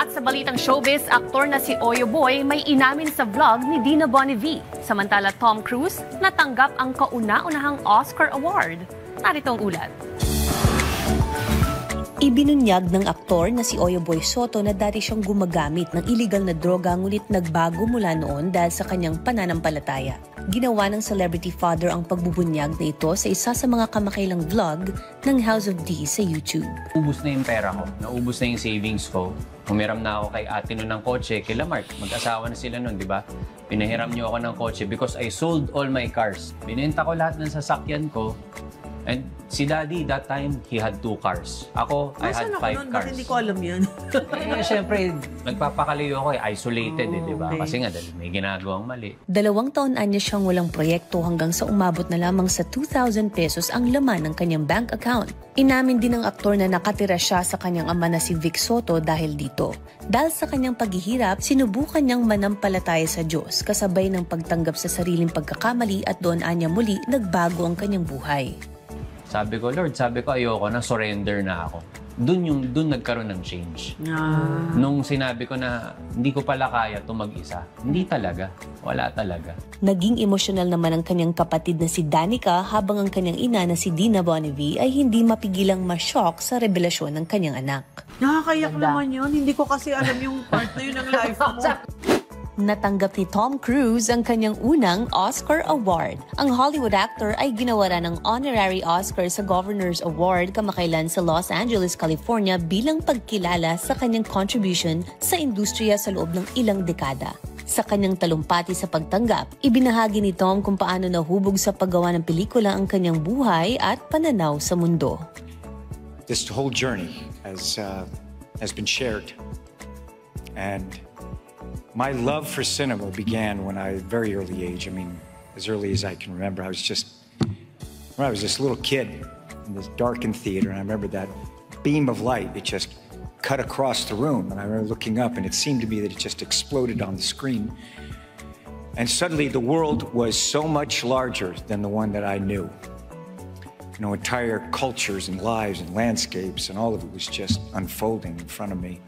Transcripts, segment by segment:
At sa balitang showbiz, aktor na si Oyo Boy may inamin sa vlog ni Dina Bonnevie. Samantala Tom Cruise natanggap ang kauna-unahang Oscar Award. Narito ang ulat. Ibinunyag ng aktor na si Oyo Boy Soto na dati siyang gumagamit ng illegal na droga ngunit nagbago mula noon dahil sa kanyang pananampalataya. Ginawa ng celebrity father ang pagbubunyag na ito sa isa sa mga kamakailang vlog ng House of D sa YouTube. Ubus na yung pera ko, naubos na yung savings ko. Humiram na ako kay ate nun ng kotse, kila Mark. Mag-asawa na sila nun, di ba? Pinahiram niyo ako ng kotse because I sold all my cars. Binenta ko lahat ng sasakyan ko. And si Daddy, that time, he had 2 cars. Ako, I had 5 cars. Bakit hindi ko alam yan? Siyempre, nagpapakalayo ako isolated, di ba? Kasi nga, dahil may ginagawang mali. 2 taon anya siyang walang proyekto hanggang sa umabot na lamang sa 2,000 pesos ang laman ng kanyang bank account. Inamin din ng aktor na nakatira siya sa kanyang ama na si Vic Soto dahil dito. Dahil sa kanyang paghihirap, sinubukan niyang manampalataya sa Diyos kasabay ng pagtanggap sa sariling pagkakamali at doon anya muli nagbago ang kanyang buhay. Sabi ko, Lord, ayoko na, surrender na ako. Doon nagkaroon ng change. Nung sinabi ko na hindi ko pala kaya ito mag-isa, hindi talaga. Wala talaga. Naging emosyonal naman ang kanyang kapatid na si Danica habang ang kanyang ina na si Dina Bonnevie ay hindi mapigilang ma-shock sa revelasyon ng kanyang anak. Nakakayak naman yun. Hindi ko kasi alam yung part na yun ng life mo. Natanggap ni Tom Cruise ang kanyang unang Oscar Award. Ang Hollywood actor ay ginawaran ng honorary Oscar sa Governor's Award kamakailan sa Los Angeles, California bilang pagkilala sa kanyang contribution sa industriya sa loob ng ilang dekada. Sa kanyang talumpati sa pagtanggap, ibinahagi ni Tom kung paano nahubog sa paggawa ng pelikula ang kanyang buhay at pananaw sa mundo. This whole journey has been shared, and my love for cinema began when I, very early age. I mean, as early as I can remember. I was this little kid in this darkened theater, and I remember that beam of light, it just cut across the room, and I remember looking up, and it seemed to me that it just exploded on the screen. And suddenly the world was so much larger than the one that I knew. You know, entire cultures and lives and landscapes, and all of it was just unfolding in front of me.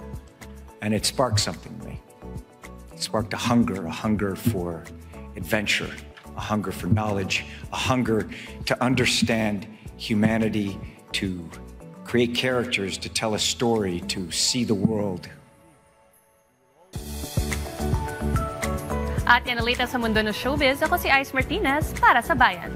And it sparked something in me. It sparked a hunger for adventure, a hunger for knowledge, a hunger to understand humanity, to create characters, to tell a story, to see the world. At yan ang latest sa mundo ng showbiz. Ako si Ice Martinez para sa Bayan.